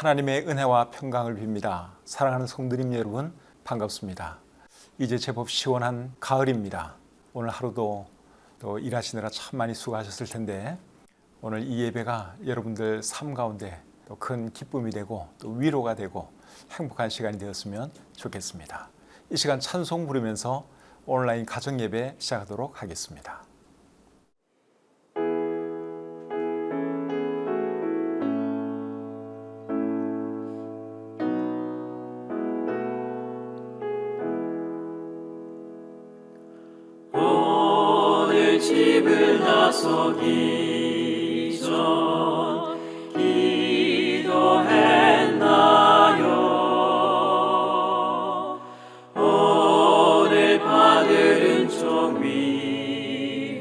하나님의 은혜와 평강을 빕니다. 사랑하는 성도님 여러분, 반갑습니다. 이제 제법 시원한 가을입니다. 오늘 하루도 또 일하시느라 참 많이 수고하셨을 텐데 오늘 이 예배가 여러분들 삶 가운데 또 큰 기쁨이 되고 또 위로가 되고 행복한 시간이 되었으면 좋겠습니다. 이 시간 찬송 부르면서 온라인 가정 예배 시작하도록 하겠습니다. 오늘 집을 나서기 전 기도했나요? 오늘 받을 은총 위에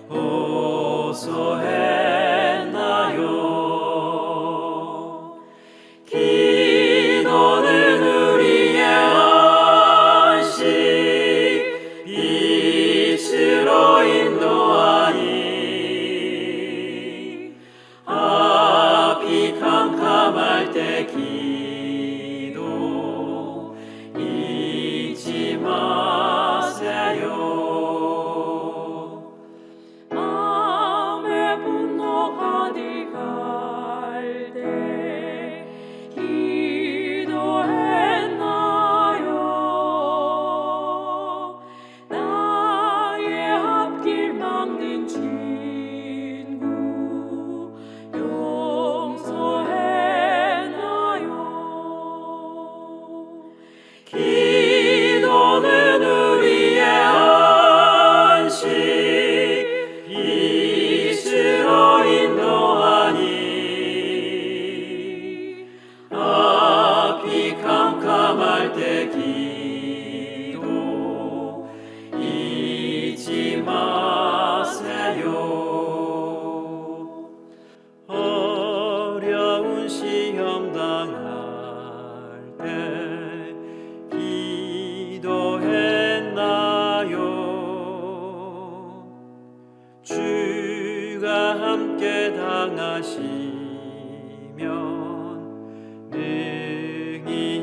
호소했나요? 기도는 우리의 안식, 빛으로 인도하니 앞이 캄캄할 때 기도 잊지 마세요. 마음의 분노가 디갈 때 기도했나요? 나의 앞길 막는 친구 용서했나요? 기도는 우리의 안식, 빛으로 인도하니 앞이 캄캄할 때 기도 잊지 마세요. 어려운 시험 당할 때 기도했나요? 주가 함께 당하시면 능히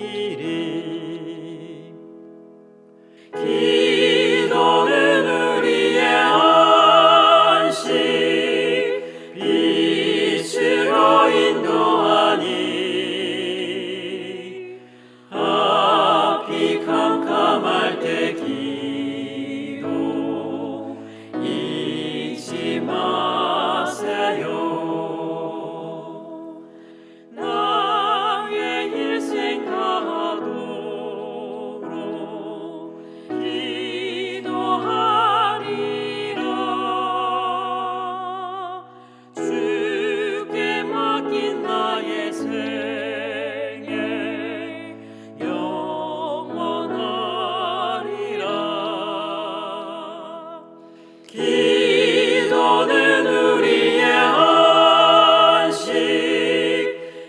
이기리. 기도는 우리의 안식, 빛으로 인도하니 앞이 캄캄할 때 기도 잊지 마세요. 나의 일생 다하도록 기도하리라. 주께 맡긴 나의 생애 영원하리라. 기도는 우리의 안식,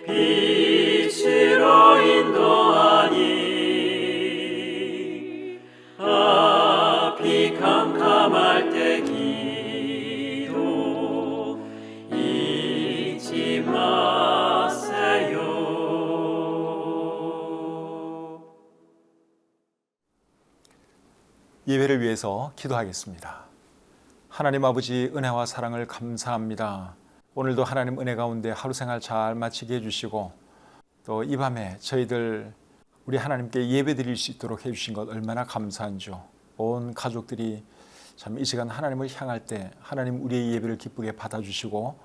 빛으로 인도하니 앞이 캄캄할 때 기도 잊지 마세요. 예배를 위해서 기도하겠습니다. 하나님 아버지, 은혜와 사랑을 감사합니다. 오늘도 하나님 은혜 가운데 하루 생활 잘 마치게 해주시고 또 이 밤에 저희들 우리 하나님께 예배 드릴 수 있도록 해주신 것 얼마나 감사한 줄. 온 가족들이 참 이 시간 하나님을 향할 때 하나님 우리의 예배를 기쁘게 받아주시고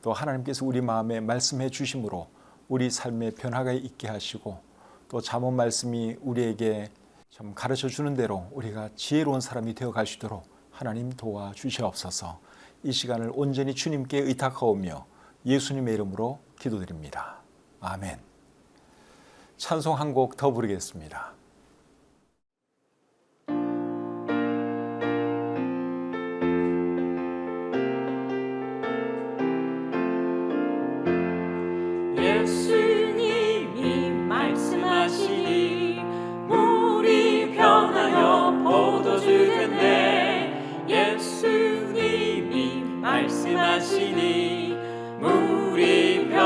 또 하나님께서 우리 마음에 말씀해 주심으로 우리 삶에 변화가 있게 하시고 또 잠언 말씀이 우리에게 참 가르쳐 주는 대로 우리가 지혜로운 사람이 되어 갈 수 있도록 하나님 도와주시옵소서. 이 시간을 온전히 주님께 의탁하오며 예수님의 이름으로 기도드립니다. 아멘. 찬송 한 곡 더 부르겠습니다. 예수님이 말씀하시니 물이 변하여 포도주 됐네. 예수님이 말씀하시니 물이 변하여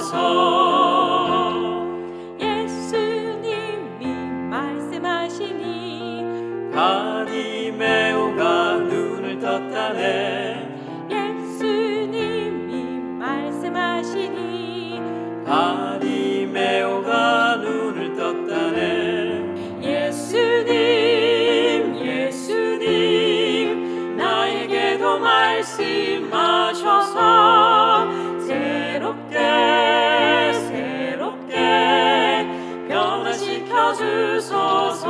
하셔서 예수님이 말씀하시니 바디메오가 눈을 떴다네 예수님이 말씀하시니 바디메오가 눈을 떴다네 예수님 나에게도 말씀하셔서 새롭게 변화시켜 주소서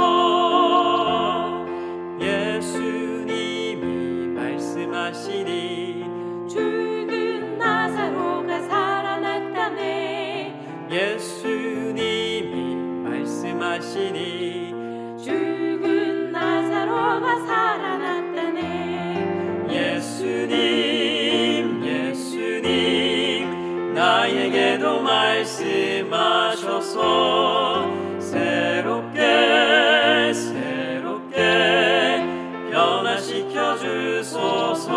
예수님이 말씀하시니 죽은 나사로가 살아났다네 예수님이 말씀하시니 죽은 나사로가 살아났다네 예수님 나에게도 말씀하셔서 새롭게 변화시켜 주소서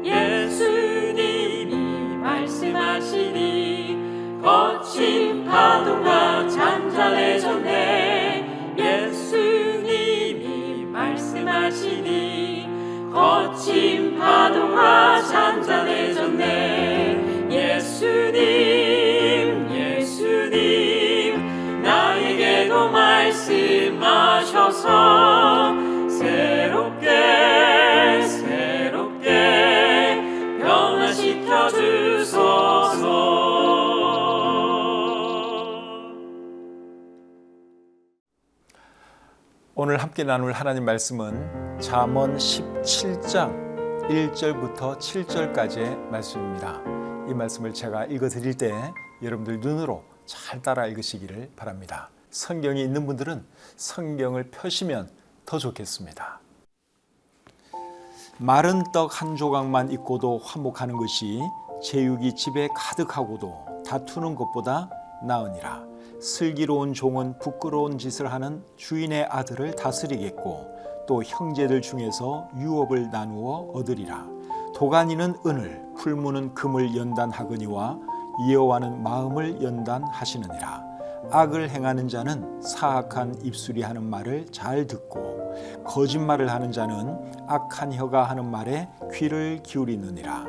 예수님이 말씀하시니 거친 파도가 잔잔해졌네 예수님이 말씀하시니 거친 파도가 잔잔해졌네 예수님 나에게도 말씀하셔서 새롭게 변화시켜 주소서 오늘 함께 나눌 하나님 말씀은 잠언 17장 1절부터 7절까지의 말씀입니다. 이 말씀을 제가 읽어드릴 때 여러분들 눈으로 잘 따라 읽으시기를 바랍니다. 성경이 있는 분들은 성경을 펴시면 더 좋겠습니다. 마른 떡 한 조각만 있고도 화목하는 것이 제육이 집에 가득하고도 다투는 것보다 나으니라. 슬기로운 종은 부끄러운 짓을 하는 주인의 아들을 다스리겠고 또 형제들 중에서 유업을 나누어 얻으리라. 도가니는 은을 풀무는 금을 연단하거니와 여호와는 마음을 연단하시느니라. 악을 행하는 자는 사악한 입술이 하는 말을 잘 듣고 거짓말을 하는 자는 악한 혀가 하는 말에 귀를 기울이느니라.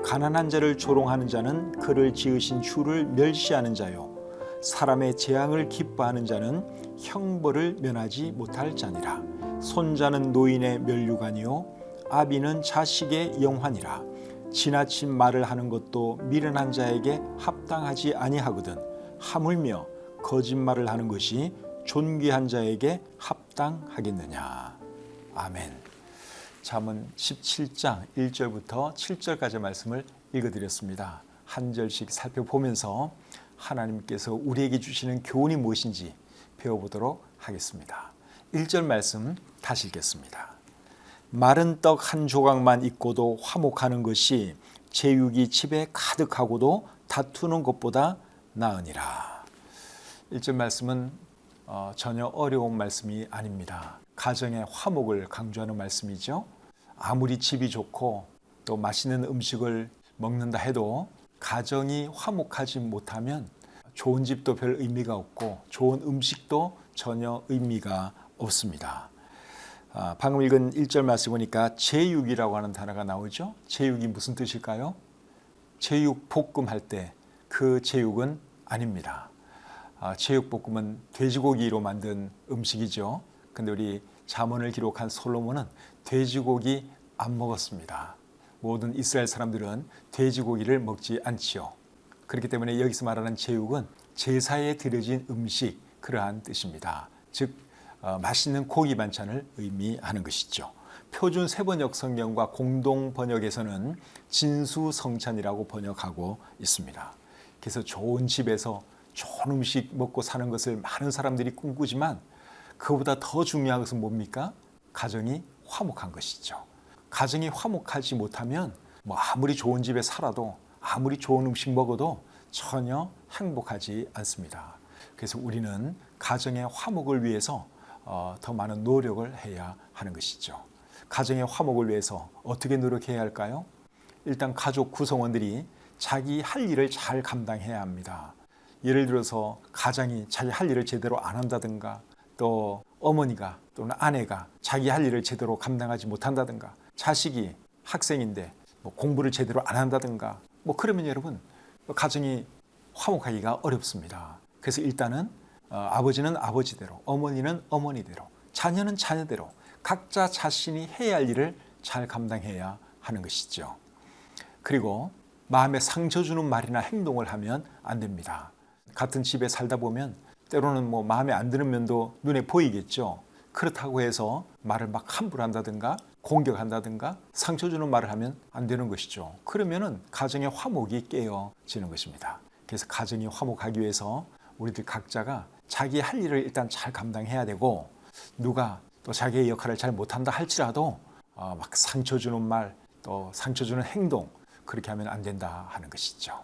가난한 자를 조롱하는 자는 그를 지으신 주를 멸시하는 자요 사람의 재앙을 기뻐하는 자는 형벌을 면하지 못할 자니라. 손자는 노인의 면류관이요 아비는 자식의 영환이라. 지나친 말을 하는 것도 미련한 자에게 합당하지 아니하거든 하물며 거짓말을 하는 것이 존귀한 자에게 합당하겠느냐. 아멘. 잠언 17장 1절부터 7절까지 말씀을 읽어드렸습니다. 한 절씩 살펴보면서 하나님께서 우리에게 주시는 교훈이 무엇인지 배워보도록 하겠습니다. 1절 말씀 다시 읽겠습니다. 마른 떡 한 조각만 있고도 화목하는 것이 제육이 집에 가득하고도 다투는 것보다 나으니라. 1절 말씀은 전혀 어려운 말씀이 아닙니다. 가정의 화목을 강조하는 말씀이죠. 아무리 집이 좋고 또 맛있는 음식을 먹는다 해도 가정이 화목하지 못하면 좋은 집도 별 의미가 없고 좋은 음식도 전혀 의미가 없습니다. 방금 읽은 1절 말씀 보니까 제육이라고 하는 단어가 나오죠. 제육이 무슨 뜻일까요? 제육 볶음할 때 그 제육은 아닙니다. 제육볶음은 돼지고기로 만든 음식이죠. 근데 우리 잠언을 기록한 솔로몬은 돼지고기 안 먹었습니다. 모든 이스라엘 사람들은 돼지고기를 먹지 않지요. 그렇기 때문에 여기서 말하는 제육은 제사에 드려진 음식, 그러한 뜻입니다. 즉 맛있는 고기 반찬을 의미하는 것이죠. 표준 세번역 성경과 공동 번역에서는 진수성찬이라고 번역하고 있습니다. 그래서 좋은 집에서 좋은 음식 먹고 사는 것을 많은 사람들이 꿈꾸지만 그보다 더 중요한 것은 뭡니까? 가정이 화목한 것이죠. 가정이 화목하지 못하면 아무리 좋은 집에 살아도 아무리 좋은 음식 먹어도 전혀 행복하지 않습니다. 그래서 우리는 가정의 화목을 위해서 더 많은 노력을 해야 하는 것이죠. 가정의 화목을 위해서 어떻게 노력해야 할까요? 일단 가족 구성원들이 자기 할 일을 잘 감당해야 합니다. 예를 들어서 가장이 자기 할 일을 제대로 안 한다든가, 또 어머니가 또는 아내가 자기 할 일을 제대로 감당하지 못한다든가, 자식이 학생인데 공부를 제대로 안 한다든가, 그러면 여러분 가정이 화목하기가 어렵습니다. 그래서 일단은 아버지는 아버지대로, 어머니는 어머니대로, 자녀는 자녀대로 각자 자신이 해야 할 일을 잘 감당해야 하는 것이죠. 그리고 마음에 상처 주는 말이나 행동을 하면 안 됩니다. 같은 집에 살다 보면 때로는 마음에 안 드는 면도 눈에 보이겠죠. 그렇다고 해서 말을 막 함부로 한다든가 공격한다든가 상처 주는 말을 하면 안 되는 것이죠. 그러면은 가정의 화목이 깨어지는 것입니다. 그래서 가정이 화목하기 위해서 우리들 각자가 자기 할 일을 일단 잘 감당해야 되고, 누가 또 자기의 역할을 잘 못한다 할지라도 막 상처 주는 말, 또 상처 주는 행동, 그렇게 하면 안 된다 하는 것이죠.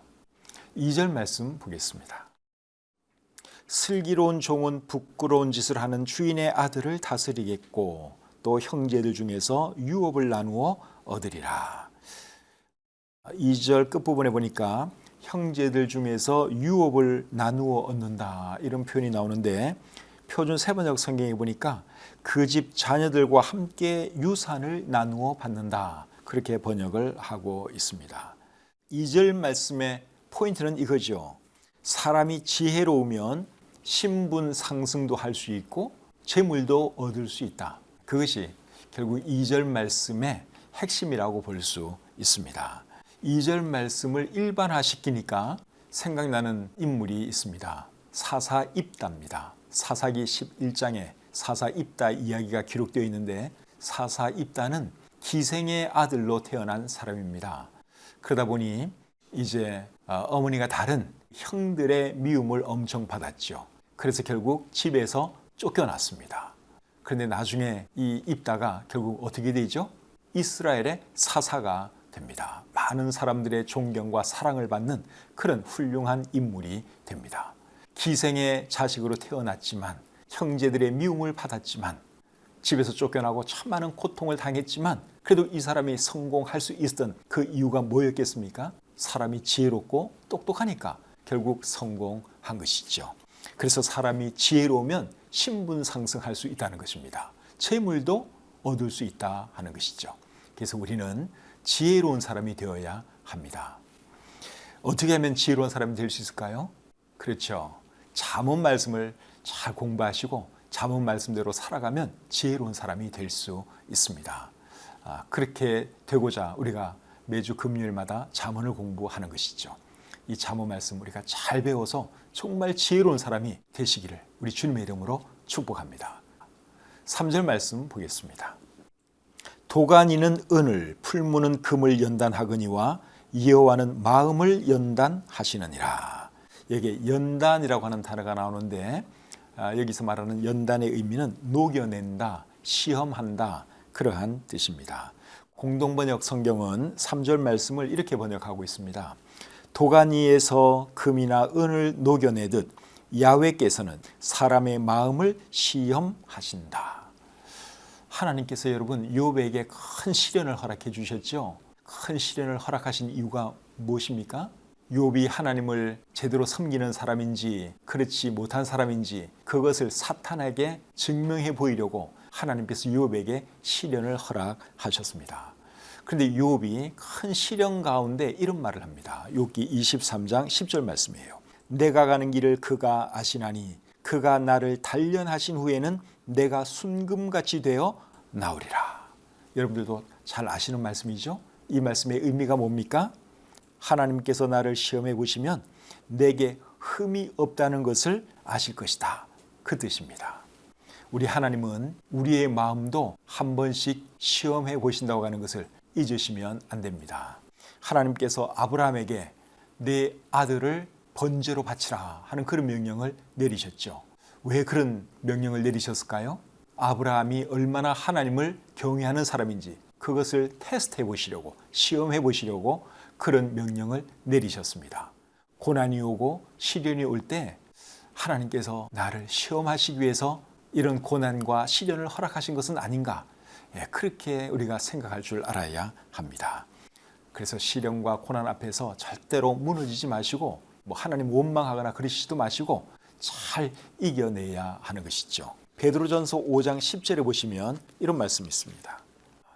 2절 말씀 보겠습니다. 슬기로운 종은 부끄러운 짓을 하는 주인의 아들을 다스리겠고 또 형제들 중에서 유업을 나누어 얻으리라. 2절 끝부분에 보니까 형제들 중에서 유업을 나누어 얻는다, 이런 표현이 나오는데, 표준 세번역 성경에 보니까 그 집 자녀들과 함께 유산을 나누어 받는다, 그렇게 번역을 하고 있습니다. 2절 말씀의 포인트는 이거죠. 사람이 지혜로우면 신분 상승도 할 수 있고 재물도 얻을 수 있다. 그것이 결국 2절 말씀의 핵심이라고 볼 수 있습니다. 2절 말씀을 일반화시키니까 생각나는 인물이 있습니다. 사사입다입니다. 사사기 11장에 사사입다 이야기가 기록되어 있는데, 사사입다는 기생의 아들로 태어난 사람입니다. 그러다 보니 이제 어머니가 다른 형들의 미움을 엄청 받았죠. 그래서 결국 집에서 쫓겨났습니다. 그런데 나중에 이 입다가 결국 어떻게 되죠? 이스라엘의 사사가 됩니다. 많은 사람들의 존경과 사랑을 받는 그런 훌륭한 인물이 됩니다. 기생의 자식으로 태어났지만, 형제들의 미움을 받았지만, 집에서 쫓겨나고 참 많은 고통을 당했지만, 그래도 이 사람이 성공할 수 있었던 그 이유가 뭐였겠습니까? 사람이 지혜롭고 똑똑하니까 결국 성공한 것이죠. 그래서 사람이 지혜로우면 신분 상승할 수 있다는 것입니다. 재물도 얻을 수 있다 하는 것이죠. 그래서 우리는 지혜로운 사람이 되어야 합니다. 어떻게 하면 지혜로운 사람이 될 수 있을까요? 그렇죠. 잠언 말씀을 잘 공부하시고 잠언 말씀대로 살아가면 지혜로운 사람이 될 수 있습니다. 그렇게 되고자 우리가 매주 금요일마다 잠언을 공부하는 것이죠. 이 잠언 말씀 우리가 잘 배워서 정말 지혜로운 사람이 되시기를 우리 주님의 이름으로 축복합니다. 3절 말씀 보겠습니다. 도가니는 은을, 풀무는 금을 연단하거니와 여호와는 마음을 연단하시느니라. 여기 연단이라고 하는 단어가 나오는데, 여기서 말하는 연단의 의미는 녹여낸다, 시험한다, 그러한 뜻입니다. 공동번역 성경은 3절 말씀을 이렇게 번역하고 있습니다. 도가니에서 금이나 은을 녹여내듯 야훼께서는 사람의 마음을 시험하신다. 하나님께서 여러분 욥에게 큰 시련을 허락해 주셨죠. 큰 시련을 허락하신 이유가 무엇입니까? 욥이 하나님을 제대로 섬기는 사람인지 그렇지 못한 사람인지 그것을 사탄에게 증명해 보이려고 하나님께서 욥에게 시련을 허락하셨습니다. 그런데 욥이 큰 시련 가운데 이런 말을 합니다. 욥기 23장 10절 말씀이에요. 내가 가는 길을 그가 아시나니 그가 나를 단련하신 후에는 내가 순금같이 되어 나오리라. 여러분들도 잘 아시는 말씀이죠? 이 말씀의 의미가 뭡니까? 하나님께서 나를 시험해 보시면 내게 흠이 없다는 것을 아실 것이다. 그 뜻입니다. 우리 하나님은 우리의 마음도 한 번씩 시험해 보신다고 하는 것을 잊으시면 안 됩니다. 하나님께서 아브라함에게 내 아들을 번제로 바치라 하는 그런 명령을 내리셨죠. 왜 그런 명령을 내리셨을까요? 아브라함이 얼마나 하나님을 경외하는 사람인지 그것을 테스트해 보시려고, 시험해 보시려고 그런 명령을 내리셨습니다. 고난이 오고 시련이 올 때 하나님께서 나를 시험하시기 위해서 이런 고난과 시련을 허락하신 것은 아닌가, 그렇게 우리가 생각할 줄 알아야 합니다. 그래서 시련과 고난 앞에서 절대로 무너지지 마시고 하나님 원망하거나 그러시지도 마시고 잘 이겨내야 하는 것이죠. 베드로전서 5장 10절에 보시면 이런 말씀이 있습니다.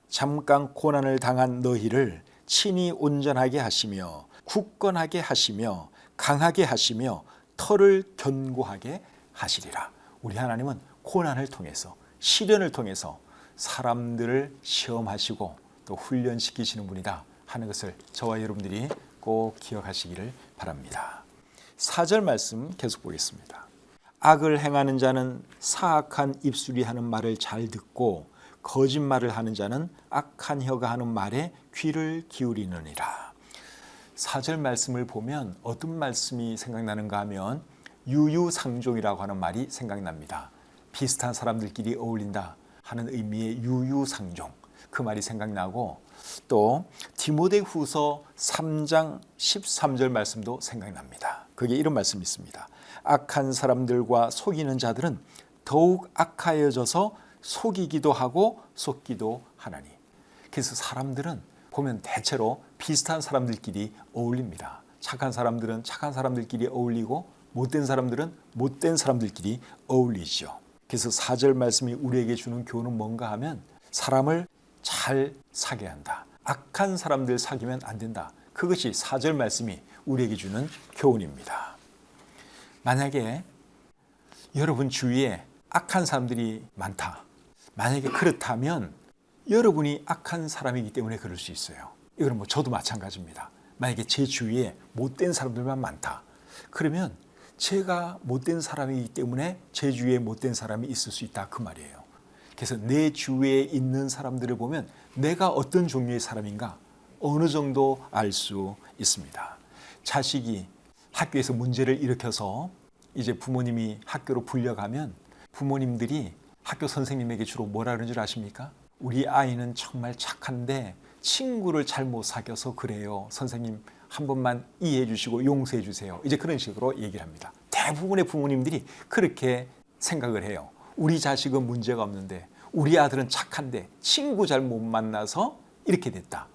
잠깐 고난을 당한 너희를 친히 온전하게 하시며 굳건하게 하시며 강하게 하시며 털을 견고하게 하시리라. 우리 하나님은 고난을 통해서 시련을 통해서 사람들을 시험하시고 또 훈련시키시는 분이다 하는 것을 저와 여러분들이 꼭 기억하시기를 바랍니다. 4절 말씀 계속 보겠습니다. 악을 행하는 자는 사악한 입술이 하는 말을 잘 듣고 거짓말을 하는 자는 악한 혀가 하는 말에 귀를 기울이느니라. 4절 말씀을 보면 어떤 말씀이 생각나는가 하면 유유상종이라고 하는 말이 생각납니다. 비슷한 사람들끼리 어울린다 하는 의미의 유유상종, 그 말이 생각나고 또 디모데후서 3장 13절 말씀도 생각납니다. 거기에 이런 말씀이 있습니다. 악한 사람들과 속이는 자들은 더욱 악하여져서 속이기도 하고 속기도 하나니. 그래서 사람들은 보면 대체로 비슷한 사람들끼리 어울립니다. 착한 사람들은 착한 사람들끼리 어울리고 못된 사람들은 못된 사람들끼리 어울리죠. 그래서 4절 말씀이 우리에게 주는 교훈은 뭔가 하면 사람을 잘 사귀어야 한다. 악한 사람들 사귀면 안 된다. 그것이 4절 말씀이 우리에게 주는 교훈입니다. 만약에 여러분 주위에 악한 사람들이 많다. 만약에 그렇다면 여러분이 악한 사람이기 때문에 그럴 수 있어요. 이건 저도 마찬가지입니다. 만약에 제 주위에 못된 사람들만 많다. 그러면 제가 못된 사람이기 때문에 제 주위에 못된 사람이 있을 수 있다 그 말이에요. 그래서 내 주위에 있는 사람들을 보면 내가 어떤 종류의 사람인가 어느 정도 알 수 있습니다. 자식이 학교에서 문제를 일으켜서 이제 부모님이 학교로 불려가면 부모님들이 학교 선생님에게 주로 뭐라 그러는 줄 아십니까? 우리 아이는 정말 착한데 친구를 잘못 사귀어서 그래요. 선생님 한 번만 이해해 주시고 용서해 주세요. 이제 그런 식으로 얘기를 합니다. 대부분의 부모님들이 그렇게 생각을 해요. 우리 자식은 문제가 없는데 우리 아들은 착한데 친구 잘못 만나서 이렇게 됐다.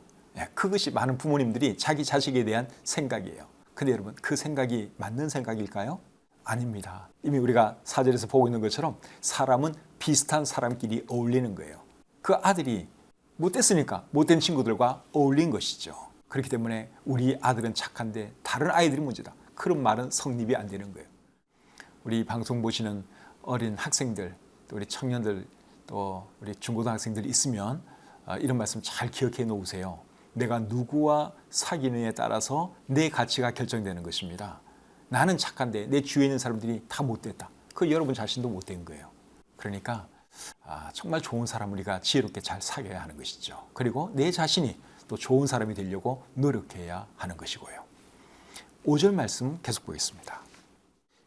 그것이 많은 부모님들이 자기 자식에 대한 생각이에요. 근데 여러분 그 생각이 맞는 생각일까요? 아닙니다. 이미 우리가 4절에서 보고 있는 것처럼 사람은 비슷한 사람끼리 어울리는 거예요. 그 아들이 못됐으니까 못된 친구들과 어울린 것이죠. 그렇기 때문에 우리 아들은 착한데 다른 아이들이 문제다. 그런 말은 성립이 안 되는 거예요. 우리 방송 보시는 어린 학생들, 또 우리 청년들, 또 우리 중고등학생들 있으면 이런 말씀 잘 기억해 놓으세요. 내가 누구와 사귀느냐에 따라서 내 가치가 결정되는 것입니다. 나는 착한데 내 주위에 있는 사람들이 다 못됐다. 그 여러분 자신도 못된 거예요. 그러니까 정말 좋은 사람 우리가 지혜롭게 잘 사귀어야 하는 것이죠. 그리고 내 자신이 또 좋은 사람이 되려고 노력해야 하는 것이고요. 5절 말씀 계속 보겠습니다.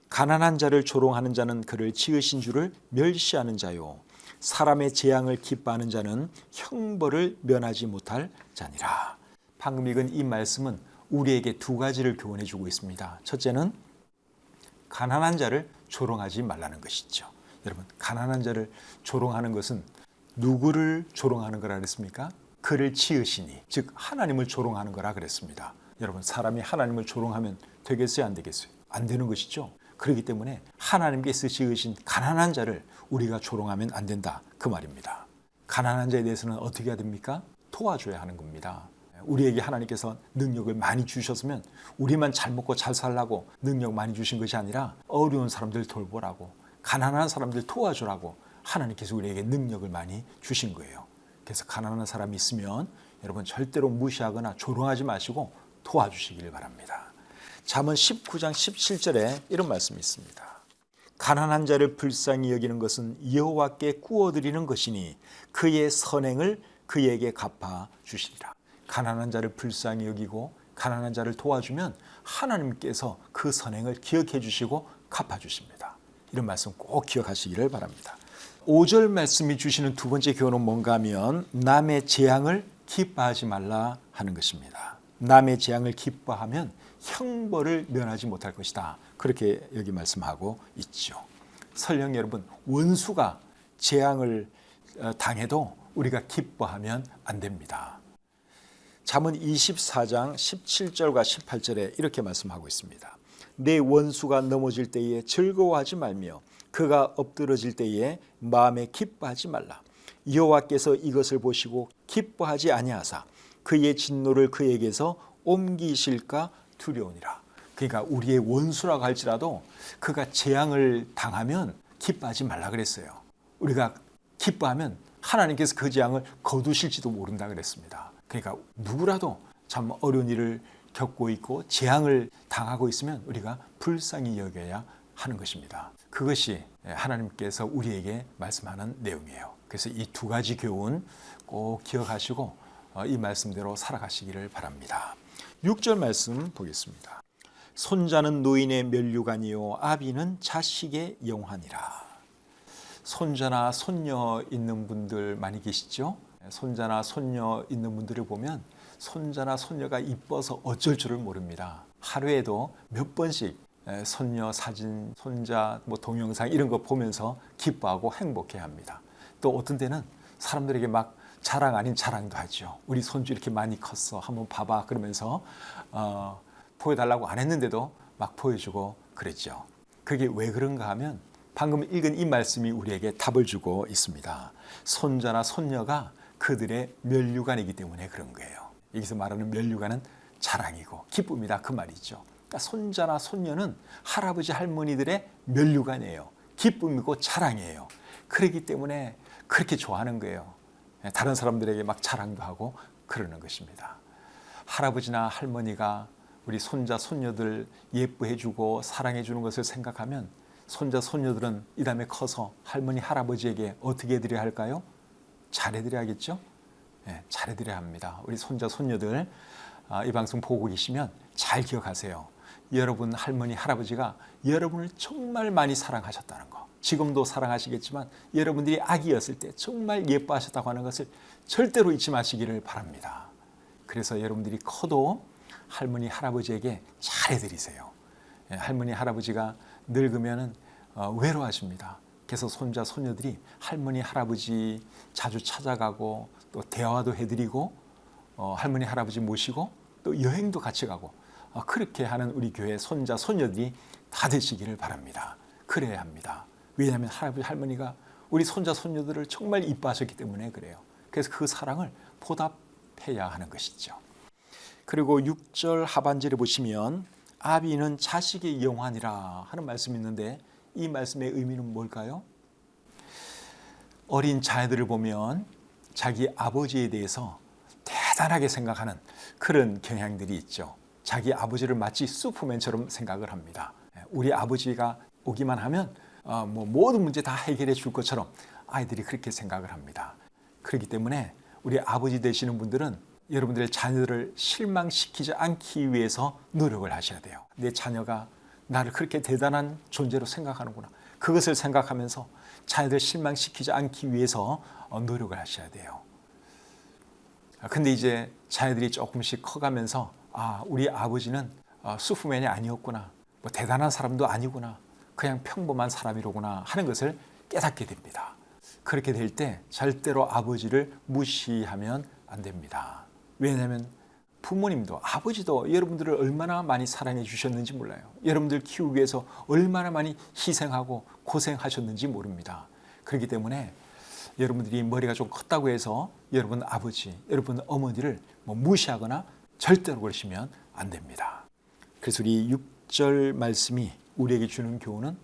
가난한 자를 조롱하는 자는 그를 지으신 주를 멸시하는 자요. 사람의 재앙을 기뻐하는 자는 형벌을 면하지 못할 자니라. 방금 읽은 이 말씀은 우리에게 두 가지를 교훈해 주고 있습니다. 첫째는 가난한 자를 조롱하지 말라는 것이죠. 여러분 가난한 자를 조롱하는 것은 누구를 조롱하는 거라 그랬습니까? 그를 지으시니 즉 하나님을 조롱하는 거라 그랬습니다. 여러분 사람이 하나님을 조롱하면 되겠어요? 안 되겠어요? 안 되는 것이죠. 그렇기 때문에 하나님께서 지으신 가난한 자를 우리가 조롱하면 안 된다 그 말입니다. 가난한 자에 대해서는 어떻게 해야 됩니까? 도와줘야 하는 겁니다. 우리에게 하나님께서 능력을 많이 주셨으면 우리만 잘 먹고 잘 살라고 능력 많이 주신 것이 아니라 어려운 사람들 돌보라고 가난한 사람들 도와주라고 하나님께서 우리에게 능력을 많이 주신 거예요. 그래서 가난한 사람이 있으면 여러분 절대로 무시하거나 조롱하지 마시고 도와주시길 바랍니다. 잠언 19장 17절에 이런 말씀이 있습니다. 가난한 자를 불쌍히 여기는 것은 여호와께 구워드리는 것이니 그의 선행을 그에게 갚아 주시리라. 가난한 자를 불쌍히 여기고 가난한 자를 도와주면 하나님께서 그 선행을 기억해 주시고 갚아 주십니다. 이런 말씀 꼭 기억하시기를 바랍니다. 5절 말씀이 주시는 두 번째 교훈은 뭔가 하면 남의 재앙을 기뻐하지 말라 하는 것입니다. 남의 재앙을 기뻐하면 형벌을 면하지 못할 것이다. 그렇게 여기 말씀하고 있죠. 설령 여러분 원수가 재앙을 당해도 우리가 기뻐하면 안 됩니다. 잠언 24장 17절과 18절에 이렇게 말씀하고 있습니다. 내 원수가 넘어질 때에 즐거워하지 말며 그가 엎드러질 때에 마음에 기뻐하지 말라. 여호와께서 이것을 보시고 기뻐하지 아니하사 그의 진노를 그에게서 옮기실까 두려우니라. 그러니까 우리의 원수라고 할지라도 그가 재앙을 당하면 기뻐하지 말라 그랬어요. 우리가 기뻐하면 하나님께서 그 재앙을 거두실지도 모른다 그랬습니다. 그러니까 누구라도 참 어려운 일을 겪고 있고 재앙을 당하고 있으면 우리가 불쌍히 여겨야 하는 것입니다. 그것이 하나님께서 우리에게 말씀하는 내용이에요. 그래서 이 두 가지 교훈 꼭 기억하시고 이 말씀대로 살아가시기를 바랍니다. 6절 말씀 보겠습니다. 손자는 노인의 면류관이요 아비는 자식의 영환이라. 손자나 손녀 있는 분들 많이 계시죠? 손자나 손녀 있는 분들을 보면 손자나 손녀가 이뻐서 어쩔 줄을 모릅니다. 하루에도 몇 번씩 손녀 사진, 손자 동영상 이런 거 보면서 기뻐하고 행복해합니다. 또 어떤 때는 사람들에게 막 자랑 아닌 자랑도 하죠. 우리 손주 이렇게 많이 컸어. 한번 봐봐. 그러면서 보여달라고 안 했는데도 막 보여주고 그랬죠. 그게 왜 그런가 하면 방금 읽은 이 말씀이 우리에게 답을 주고 있습니다. 손자나 손녀가 그들의 면류관이기 때문에 그런 거예요. 여기서 말하는 면류관은 자랑이고 기쁨이다 그 말이죠. 그러니까 손자나 손녀는 할아버지 할머니들의 면류관이에요. 기쁨이고 자랑이에요. 그렇기 때문에 그렇게 좋아하는 거예요. 다른 사람들에게 막 자랑도 하고 그러는 것입니다. 할아버지나 할머니가 우리 손자 손녀들 예뻐해 주고 사랑해 주는 것을 생각하면 손자 손녀들은 이 다음에 커서 할머니 할아버지에게 어떻게 해드려야 할까요? 잘해드려야겠죠? 잘해드려야 합니다. 우리 손자 손녀들 이 방송 보고 계시면 잘 기억하세요. 여러분 할머니 할아버지가 여러분을 정말 많이 사랑하셨다는 거, 지금도 사랑하시겠지만 여러분들이 아기였을 때 정말 예뻐하셨다고 하는 것을 절대로 잊지 마시기를 바랍니다. 그래서 여러분들이 커도 할머니 할아버지에게 잘해드리세요. 할머니 할아버지가 늙으면 외로워하십니다. 그래서 손자 손녀들이 할머니 할아버지 자주 찾아가고 또 대화도 해드리고 할머니 할아버지 모시고 또 여행도 같이 가고 그렇게 하는 우리 교회 손자 손녀들이 다 되시기를 바랍니다. 그래야 합니다. 왜냐하면 할아버지 할머니가 우리 손자 손녀들을 정말 이뻐하셨기 때문에 그래요. 그래서 그 사랑을 보답해야 하는 것이죠. 그리고 6절 하반절에 보시면 아비는 자식의 영환이라 하는 말씀이 있는데 이 말씀의 의미는 뭘까요? 어린 자녀들을 보면 자기 아버지에 대해서 대단하게 생각하는 그런 경향들이 있죠. 자기 아버지를 마치 슈퍼맨처럼 생각을 합니다. 우리 아버지가 오기만 하면 모든 문제 다 해결해 줄 것처럼 아이들이 그렇게 생각을 합니다. 그렇기 때문에 우리 아버지 되시는 분들은 여러분들의 자녀들을 실망시키지 않기 위해서 노력을 하셔야 돼요. 내 자녀가 나를 그렇게 대단한 존재로 생각하는구나. 그것을 생각하면서 자녀들 실망시키지 않기 위해서 노력을 하셔야 돼요. 근데 이제 자녀들이 조금씩 커가면서 우리 아버지는 슈퍼맨이 아니었구나. 대단한 사람도 아니구나. 그냥 평범한 사람이로구나 하는 것을 깨닫게 됩니다. 그렇게 될 때 절대로 아버지를 무시하면 안 됩니다. 왜냐하면 부모님도 아버지도 여러분들을 얼마나 많이 사랑해 주셨는지 몰라요. 여러분들 키우기 위해서 얼마나 많이 희생하고 고생하셨는지 모릅니다. 그렇기 때문에 여러분들이 머리가 좀 컸다고 해서 여러분 아버지, 여러분 어머니를 무시하거나 절대로 그러시면 안 됩니다. 그래서 우리 6절 말씀이 우리에게 주는 교훈은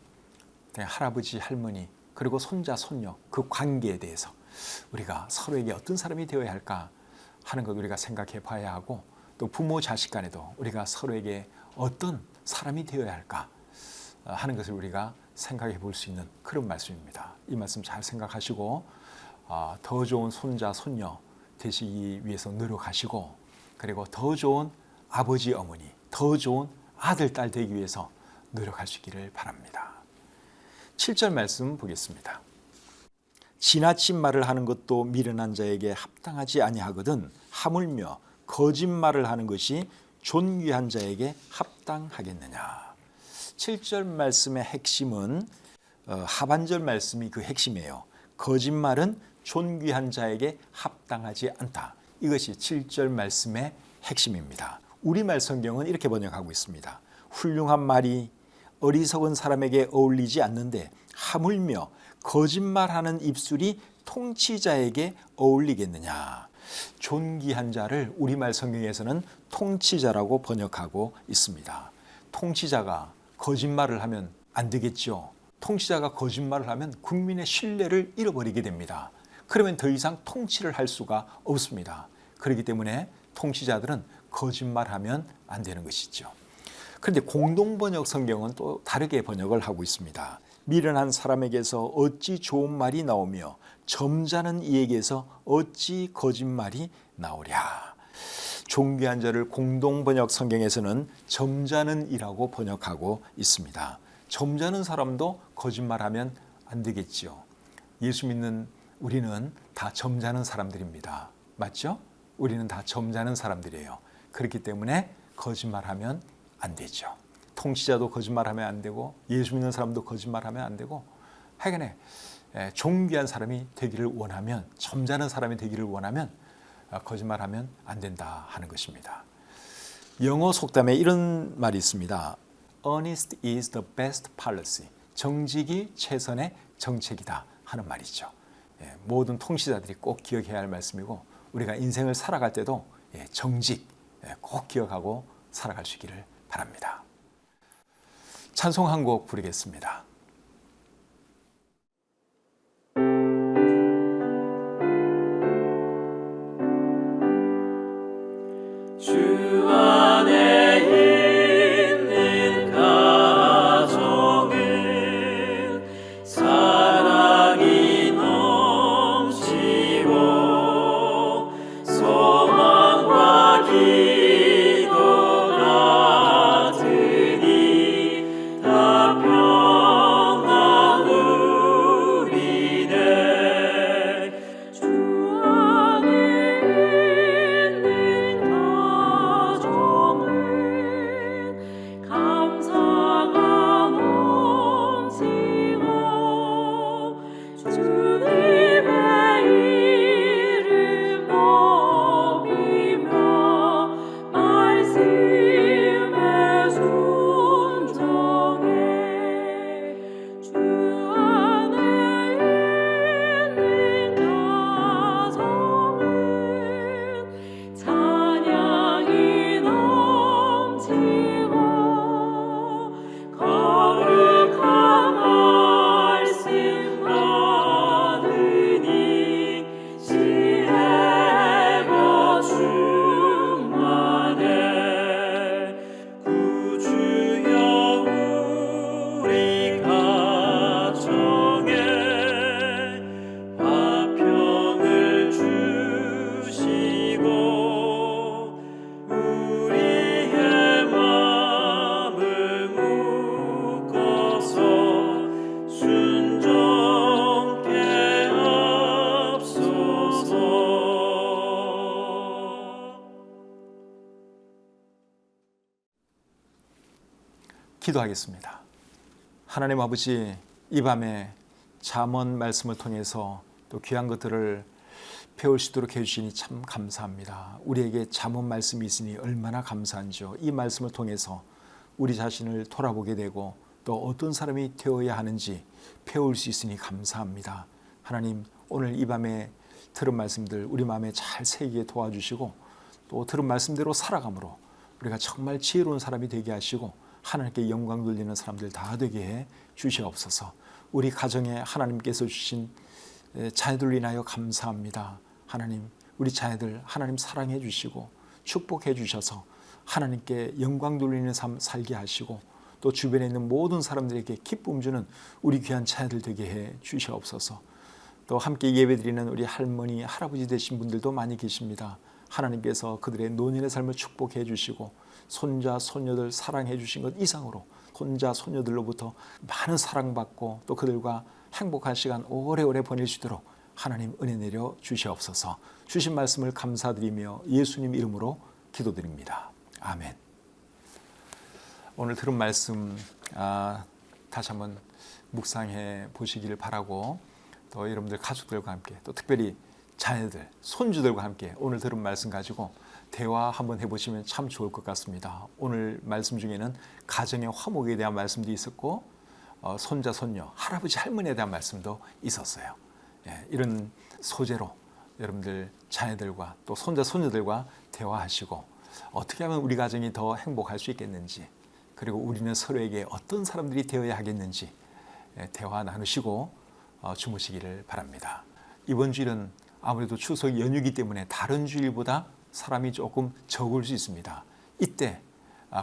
할아버지, 할머니 그리고 손자, 손녀 그 관계에 대해서 우리가 서로에게 어떤 사람이 되어야 할까 하는 것 우리가 생각해 봐야 하고 또 부모 자식 간에도 우리가 서로에게 어떤 사람이 되어야 할까 하는 것을 우리가 생각해 볼 수 있는 그런 말씀입니다. 이 말씀 잘 생각하시고 더 좋은 손자, 손녀 되시기 위해서 노력하시고 그리고 더 좋은 아버지, 어머니, 더 좋은 아들, 딸 되기 위해서 노력하시기를 바랍니다. 7절 말씀 보겠습니다. 지나친 말을 하는 것도 미련한 자에게 합당하지 아니하거든 하물며 거짓말을 하는 것이 존귀한 자에게 합당하겠느냐. 7절 말씀의 핵심은 하반절 말씀이 그 핵심이에요. 거짓말은 존귀한 자에게 합당하지 않다. 이것이 7절 말씀의 핵심입니다. 우리말 성경은 이렇게 번역하고 있습니다. 훌륭한 말이 어리석은 사람에게 어울리지 않는데 하물며 거짓말하는 입술이 통치자에게 어울리겠느냐. 존귀한 자를 우리말 성경에서는 통치자라고 번역하고 있습니다. 통치자가 거짓말을 하면 안 되겠죠. 통치자가 거짓말을 하면 국민의 신뢰를 잃어버리게 됩니다. 그러면 더 이상 통치를 할 수가 없습니다. 그렇기 때문에 통치자들은 거짓말하면 안 되는 것이죠. 그런데 공동번역 성경은 또 다르게 번역을 하고 있습니다. 미련한 사람에게서 어찌 좋은 말이 나오며 점잖은 이에게서 어찌 거짓말이 나오랴. 존귀한 자를 공동번역 성경에서는 점잖은 이라고 번역하고 있습니다. 점잖은 사람도 거짓말하면 안 되겠지요. 예수 믿는 우리는 다 점잖은 사람들입니다. 맞죠? 우리는 다 점잖은 사람들이에요. 그렇기 때문에 거짓말하면 안 되죠. 통치자도 거짓말하면 안 되고 예수 믿는 사람도 거짓말하면 안 되고 하여간에 존귀한 사람이 되기를 원하면, 점잖은 사람이 되기를 원하면 거짓말하면 안 된다 하는 것입니다. 영어 속담에 이런 말이 있습니다. Honesty is the best policy. 정직이 최선의 정책이다 하는 말이죠. 모든 통치자들이 꼭 기억해야 할 말씀이고 우리가 인생을 살아갈 때도 정직 꼭 기억하고 살아갈 수 있기를 바랍니다. 찬송 한 곡 부르겠습니다. 주 안에 있는 가정은 사랑이 넘치고 소망과 기도가 드니 다 평안 누리네. 주 안에 있는 가정은 감사가 넘치고 주님의 이름 높이며 말씀에 순종해. 주 안에 있는 가정은 찬양이 넘치고 거룩한 말씀 받으니 지혜가 충만해. 구주여 우리 가정에 화평을 주시고 우리의 마음을 묶어서 순종케 하옵소서. 기도하겠습니다. 하나님 아버지, 이 밤에 잠언 말씀을 통해서 또 귀한 것들을 배울 수 있도록 해주시니 참 감사합니다. 우리에게 잠언 말씀이 있으니 얼마나 감사한지요. 이 말씀을 통해서 우리 자신을 돌아보게 되고 또 어떤 사람이 되어야 하는지 배울 수 있으니 감사합니다. 하나님, 오늘 이 밤에 들은 말씀들 우리 마음에 잘 새기게 도와주시고 또 들은 말씀대로 살아감으로 우리가 정말 지혜로운 사람이 되게 하시고 하나님께 영광 돌리는 사람들 다 되게 해 주시옵소서. 우리 가정에 하나님께서 주신 자녀들로 인하여 감사합니다. 하나님, 우리 자녀들 하나님 사랑해 주시고 축복해 주셔서 하나님께 영광 돌리는 삶 살게 하시고 또 주변에 있는 모든 사람들에게 기쁨 주는 우리 귀한 자녀들 되게 해 주시옵소서. 또 함께 예배드리는 우리 할머니, 할아버지 되신 분들도 많이 계십니다. 하나님께서 그들의 노년의 삶을 축복해 주시고 손자, 손녀들 사랑해 주신 것 이상으로 손자, 손녀들로부터 많은 사랑받고 또 그들과 행복한 시간 오래오래 보낼 수 있도록 하나님 은혜 내려 주시옵소서. 주신 말씀을 감사드리며 예수님 이름으로 기도드립니다. 아멘. 오늘 들은 말씀 다시 한번 묵상해 보시기를 바라고 또 여러분들 가족들과 함께 또 특별히 자녀들, 손주들과 함께 오늘 들은 말씀 가지고 대화 한번 해보시면 참 좋을 것 같습니다. 오늘 말씀 중에는 가정의 화목에 대한 말씀도 있었고 손자, 손녀, 할아버지, 할머니에 대한 말씀도 있었어요. 이런 소재로 여러분들 자녀들과 또 손자, 손녀들과 대화하시고 어떻게 하면 우리 가정이 더 행복할 수 있겠는지, 그리고 우리는 서로에게 어떤 사람들이 되어야 하겠는지 대화 나누시고 주무시기를 바랍니다. 이번 주일은 아무래도 추석 연휴이기 때문에 다른 주일보다 사람이 조금 적을 수 있습니다. 이때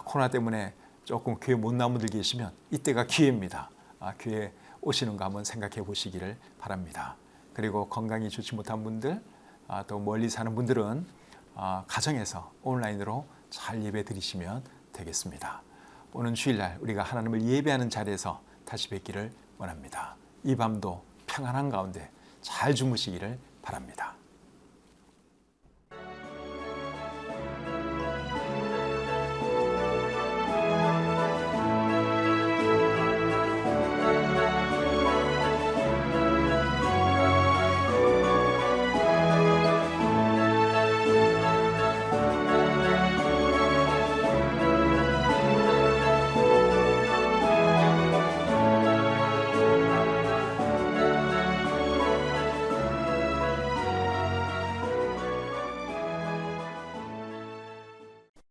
코로나 때문에 조금 교회 못 나온 분들 계시면 이때가 기회입니다. 교회 오시는 거 한번 생각해 보시기를 바랍니다. 그리고 건강이 좋지 못한 분들, 또 멀리 사는 분들은 가정에서 온라인으로 잘 예배 드리시면 되겠습니다. 오는 주일날 우리가 하나님을 예배하는 자리에서 다시 뵙기를 원합니다. 이 밤도 평안한 가운데 잘 주무시기를 바랍니다.